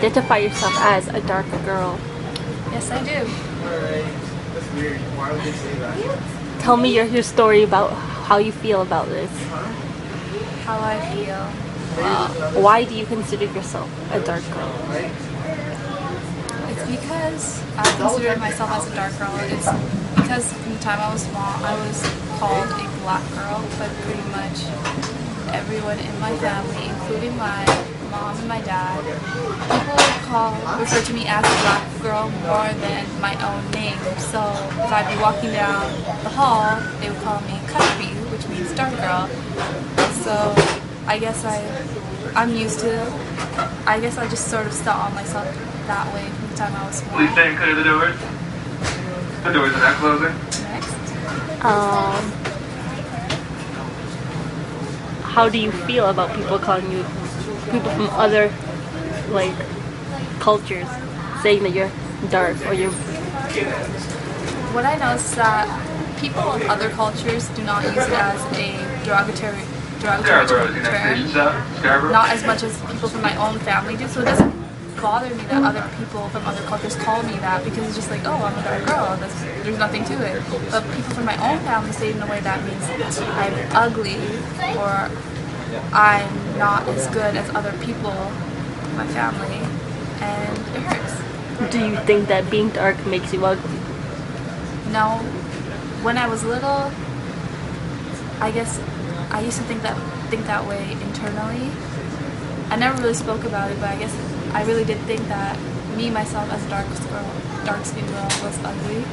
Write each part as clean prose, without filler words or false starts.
identify yourself as a dark girl? Yes, I do. That's weird. Why would they say that? Tell me your story about how you feel about this. How I feel. Why do you consider yourself a dark girl? It's because I consider myself as a dark girl. It's because from the time I was small, I was called a black girl by pretty much everyone in my family, including my mom and my dad. People refer to me as a black girl more than my own name. So if I'd be walking down the hall, they would call me Country, which means dark girl. So I guess I'm used to it. I guess I just sort of saw myself that way from the time I was small. Please stand clear of the doors. The doors are not closing. Next. How do you feel about people calling you, people from other like cultures, saying that you're dark or you're? What I know is that people of other cultures do not use it as a derogatory term, not as much as people from my own family do. So it doesn't bother me that other people from other cultures call me that, because it's just like, oh, I'm a dark girl. There's nothing to it. But people from my own family say it in a way that means I'm ugly or I'm not as good as other people in my family, and it hurts. Do you think that being dark makes you ugly? No. When I was little, I guess I used to think that way internally. I never really spoke about it, but I guess I really did think that me, myself, as a dark-skinned girl, was ugly.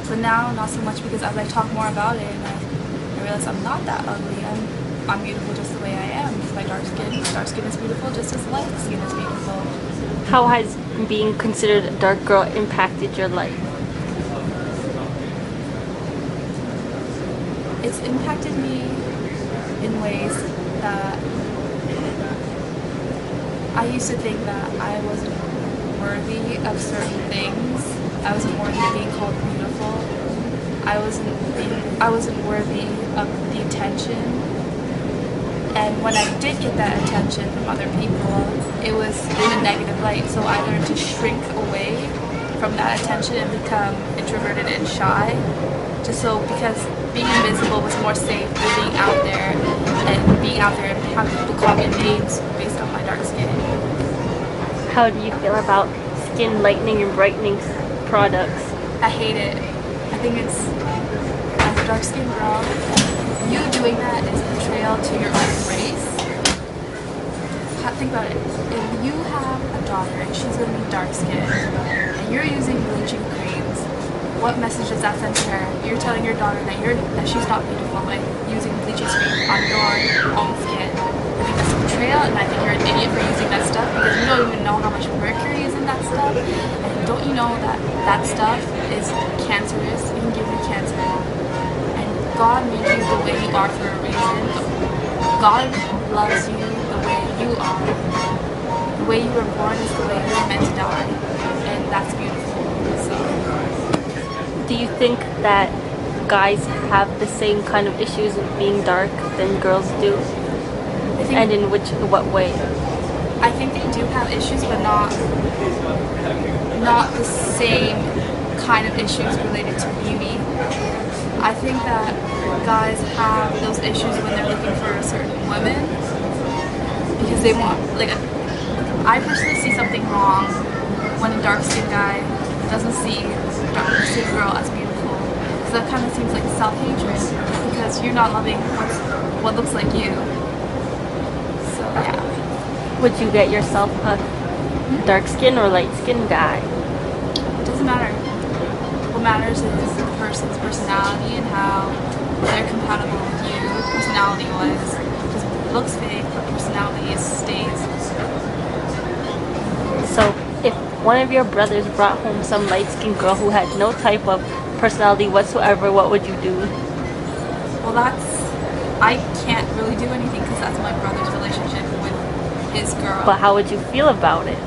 But now, not so much, because as I talk more about it, and I realize I'm not that ugly. I'm beautiful just the way I am. With my dark skin. Dark skin is beautiful just as light skin is beautiful. How has being considered a dark girl impacted your life? It's impacted me in ways that I used to think that I wasn't worthy of certain things. I wasn't worthy of being called beautiful. I wasn't worthy of the attention. And when I did get that attention from other people, it was in a negative light. So I learned to shrink away from that attention and become introverted and shy. Because being invisible was more safe than being out there and having people call me names based on my dark skin. How do you feel about skin lightening and brightening products? I hate it. I think it's, as a dark skinned girl, you doing that is a betrayal to your own race. Think about it. If you have a daughter and she's going to be dark skinned and you're using bleaching creams, what message does that send to her? You're telling your daughter that she's not beautiful by using bleaching cream on your own skin. I think that's a betrayal, and I think you're an idiot for using that stuff, because you don't even know how much mercury is in that stuff. And don't you know that that stuff is cancerous? It can give you cancer. And God made you the way you are for a reason. God loves you the way you are. The way you were born is the way you're meant to die, and that's beautiful. So. Do you think that guys have the same kind of issues with being dark than girls do? And in what way? I think they do have issues, but not the same kind of issues related to beauty. I think that guys have those issues when they're looking for a certain woman, because they want, I personally see something wrong when a dark-skinned guy doesn't see a dark-skinned girl as beautiful. Because that kind of seems like self-hatred, because you're not loving what looks like you. So, yeah. Would you get yourself a dark-skinned or light-skinned guy? It doesn't matter. What matters is the person's personality and how they're compatible with you, personality-wise. Because looks fade, but personality stays. So, if one of your brothers brought home some light-skinned girl who had no type of personality whatsoever, what would you do? Well, I can't really do anything, because that's my brother's relationship with his girl. But how would you feel about it?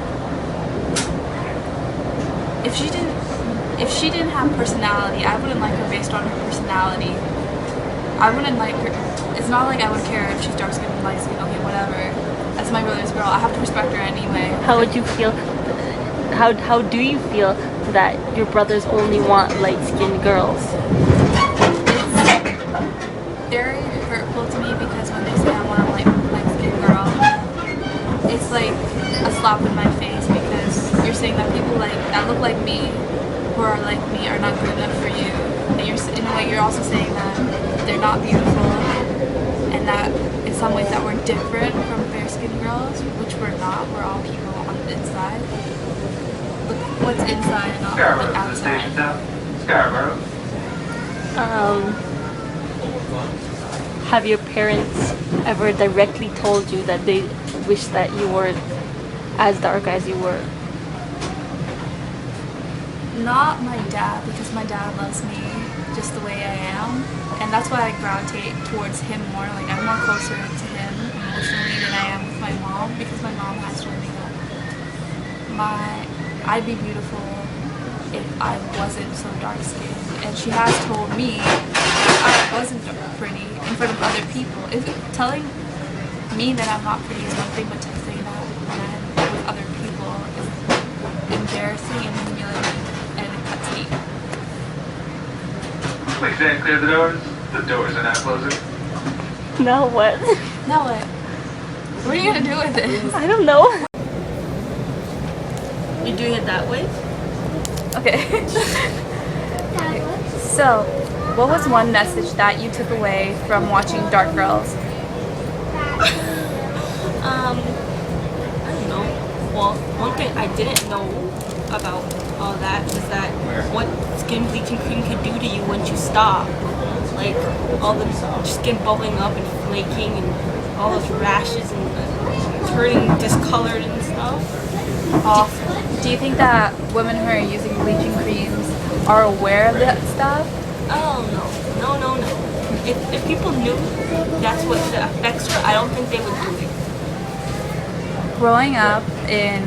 If she didn't have personality, I wouldn't like her based on her personality. I wouldn't like her. It's not like I would care if she's dark skinned or light skinned, okay, whatever. as my brother's girl. I have to respect her anyway. How would you feel? How do you feel that your brothers only want light-skinned girls? It's very hurtful to me because when they say I want a light-skinned girl, it's like a slap in my face because you're saying that people that look like me, who are like me, are not good enough for you. And in a way, you're also saying that they're not beautiful, and that in some ways that we're different from fair-skinned girls, which we're not. We're all people on the inside. Look what's inside and not Scarborough the to the station outside. now. Scarborough. Have your parents ever directly told you that they wish that you weren't as dark as you were? Not my dad, because my dad loves me just the way I am, and that's why I gravitate towards him more. Like, I'm more closer to him emotionally than I am with my mom, because my mom has told me that I'd be beautiful if I wasn't so dark skinned, and she has told me if I wasn't pretty in front of other people. If telling me that I'm not pretty is one thing, but to say that when I'm with other people is embarrassing and humiliating, and it cuts me. Please stand clear of the doors. The doors are now closing. Now what? Now what? What are you gonna do with this? I don't know. You're doing it that way? Okay. So, what was one message that you took away from watching Dark Girls? I don't know. Well, one thing I didn't know about all that was that what skin bleaching cream could do to you once you stop. Like all the skin bubbling up and flaking and all those rashes and turning discolored and stuff. Do you think that women who are using bleaching creams are aware of that stuff? Oh no. If people knew that's what the effects were, I don't think they would do it. Growing up in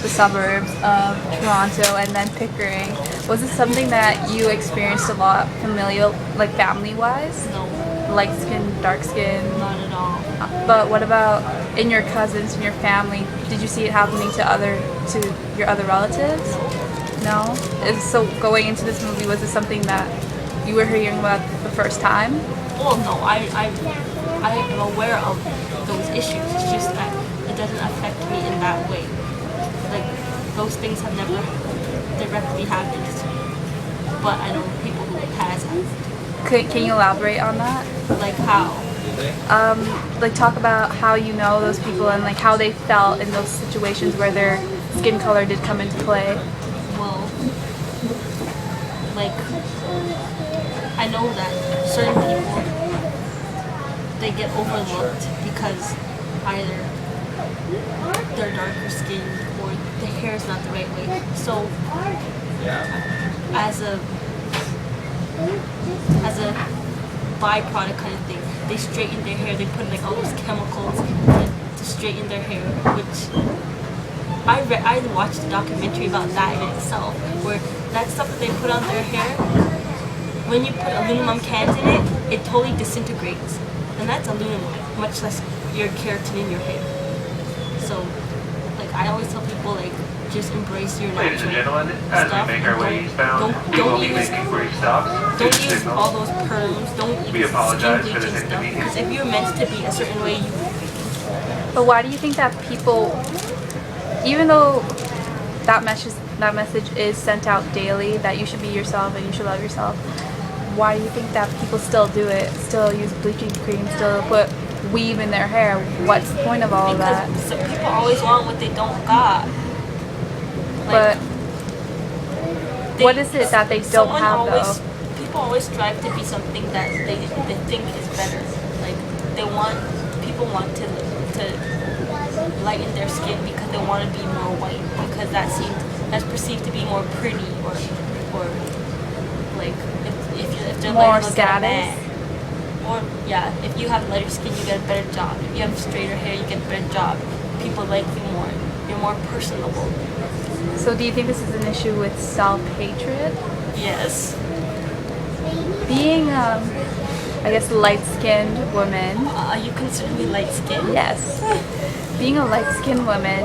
the suburbs of Toronto and then Pickering, was this something that you experienced a lot familial, like family-wise? No, Light skin, dark skin? not at all. But what about in your cousins, in your family? Did you see it happening to your other relatives? No? So going into this movie, was this something that you were hearing about the first time? Well, no, I am aware of those issues. It's just that it doesn't affect me in that way. Like, those things have never directly happened to me. But I know people who it has happened. Can you elaborate on that? Like how? Like talk about how you know those people and like how they felt in those situations where their skin color did come into play. Well, like, I know that certain people, they get overlooked because either they're darker skinned or their hair is not the right way. So, as a byproduct kind of thing, they straighten their hair. They put like all those chemicals to straighten their hair, which I watched a documentary about that in itself, where that stuff that they put on their hair, when you put aluminum cans in it, it totally disintegrates, and that's aluminum, much less your keratin in your hair. So, like, I always tell people, like, just embrace your natural Ladies and gentlemen, as stuff. we make our way eastbound, we will be making brief stops. Don't Please use signal. all those perms. Don't We use apologize skin for this bleaching stuff. inconvenience. Because if you're meant to be a certain way, you. But why do you think that people, even though that message is sent out daily, that you should be yourself and you should love yourself, why do you think that people still do it, still use bleaching cream, still put weave in their hair? What's the point of all of that? Because some people always want what they don't got. But what is it that they don't have though? People always strive to be something that they think is better. Like people want to lighten their skin because they want to be more white, because that's perceived to be more pretty or like if they're More lighter, they'll get a status? man. Or yeah, if you have lighter skin, you get a better job. If you have straighter hair, you get a better job. People like you more. You're more personable. So do you think this is an issue with self-hatred? Yes. Being, I guess, light-skinned woman. You consider me light skinned? Yes. Being a light-skinned woman,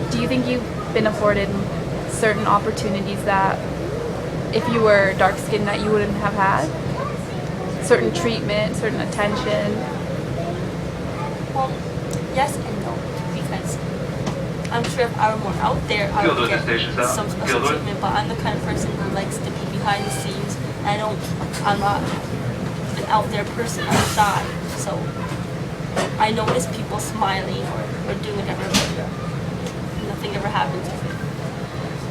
do you think you've been afforded certain opportunities that if you were dark-skinned that you wouldn't have had? Certain treatment, certain attention? Well, yes and no, because I'm sure if I were more out there, I would get some special treatment, but I'm the kind of person who likes to be behind the scenes. I'm not an out there person, I'm shy. So I notice people smiling or doing whatever, but nothing ever happens with it.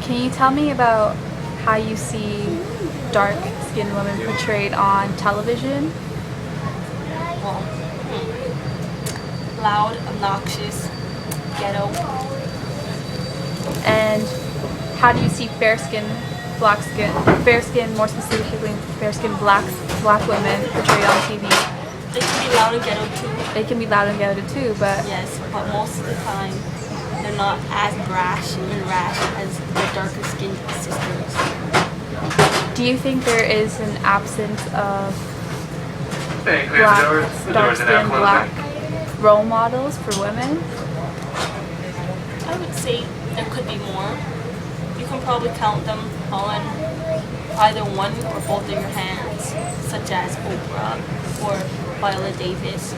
Can you tell me about how you see dark-skinned women portrayed on television? Well, loud, obnoxious, ghetto. And how do you see fair-skinned, more specifically fair-skinned black women portrayed on TV? They can be loud and ghetto too. They can be loud and ghetto too, but yes, but most of the time they're not as brash and rash as their darker skinned sisters. Do you think there is an absence of dark-skinned black role models for women? I would say there could be more. You can probably count them on either one or both of your hands, such as Oprah or Viola Davis,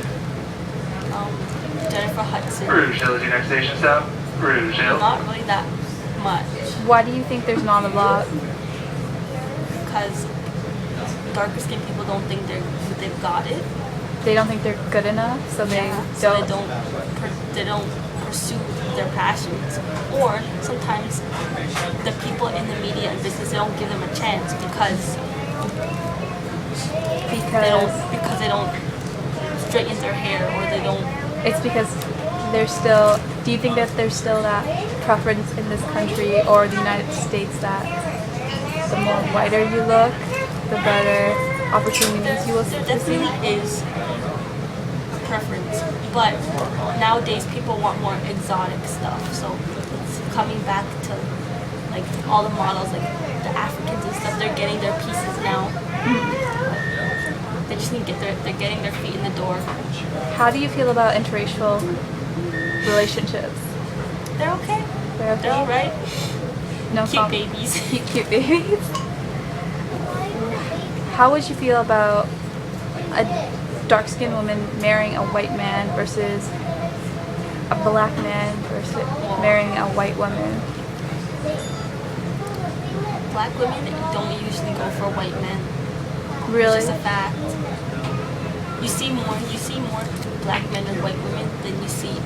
Jennifer Hudson. Rouge Hill is your next station stop. Rouge Hill. Not really that much. Why do you think there's not a lot? Because darker skinned people don't think they've got it. They don't think they're good enough, so they don't pursue their passions. Or sometimes the people in the media and business, they don't give them a chance because they don't straighten their hair, or they don't. It's because there's still. Do you think that there's still that preference in this country or the United States that the more whiter you look, the better opportunities you will see? There definitely is a preference, but nowadays people want more exotic stuff. So it's coming back to like all the models, like the Africans and stuff. They're getting their pieces now. They just need to they're getting their feet in the door. How do you feel about interracial relationships? They're okay. They're okay? They're all right. No Cute problem. babies. Cute babies. How would you feel about a dark-skinned woman marrying a white man versus a black man versus marrying a white woman? Black women don't usually go for white men. Really? It's just a fact. You see more black men and white women than you see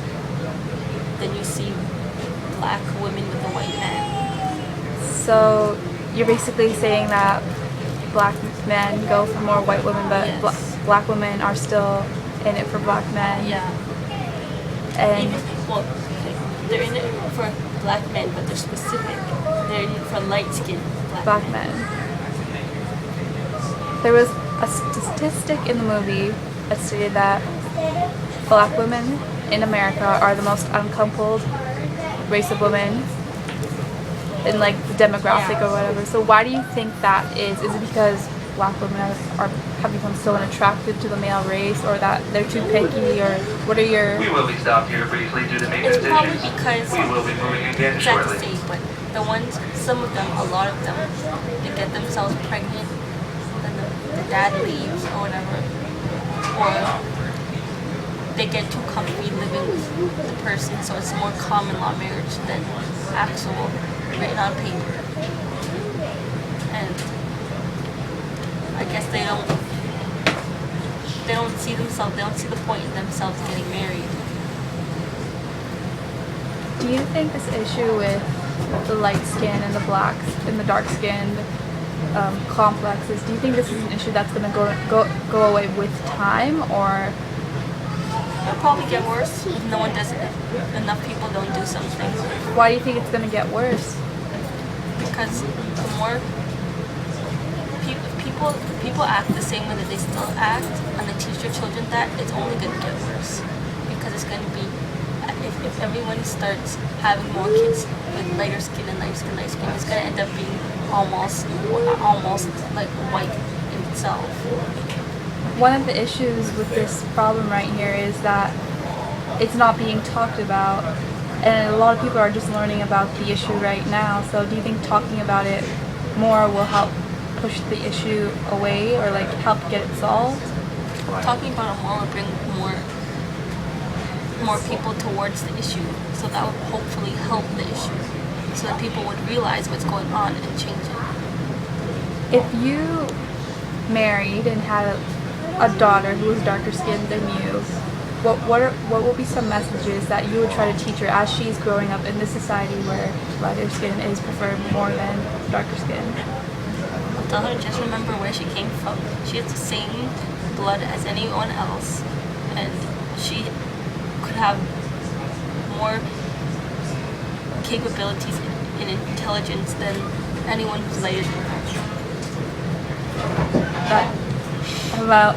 black women with a white man. So you're basically saying that black men go for more white women, but yes. Black women are still in it for black men. Yeah. And they're in it for black men, but they're specific. They're in it for light-skinned black men. There was a statistic in the movie that stated that black women in America are the most uncoupled race of women in like the demographic or whatever. So why do you think that is? Is it because black women have become so unattractive to the male race, or that they're too picky, or what are your... We will be stopped here briefly due to maintenance It's probably issues. because We will be moving again sad to shortly. say, but the ones, some of them, a lot of them, they get themselves pregnant, then the dad leaves or whatever, or they get too comfy living with the person, so it's more common law marriage than actual written on paper. And I guess they don't see the point in themselves getting married. Do you think this issue with the light skin and the blacks and the dark skinned complexes, do you think this is an issue that's going to go away with time, or... It'll probably get worse if no one does it. Enough people don't do something. Why do you think it's going to get worse? Because the more people act the same way that they still act, and they teach their children that, it's only going to get worse. Because it's going to be, if everyone starts having more kids with lighter skin and light skin, it's going to end up being almost like white in itself. One of the issues with this problem right here is that it's not being talked about, and a lot of people are just learning about the issue right now. So do you think talking about it more will help push the issue away, or like help get it solved? Talking about it more will bring more people towards the issue, so that would hopefully help the issue, so that people would realize what's going on and change it. If you married and had a daughter who was darker skinned than you, what will be some messages that you would try to teach her as she's growing up in this society where lighter skin is preferred more than darker skin? I'll tell her just remember where she came from. She has the same blood as anyone else, and she could have more capabilities in intelligence than anyone who's lighter than her. That about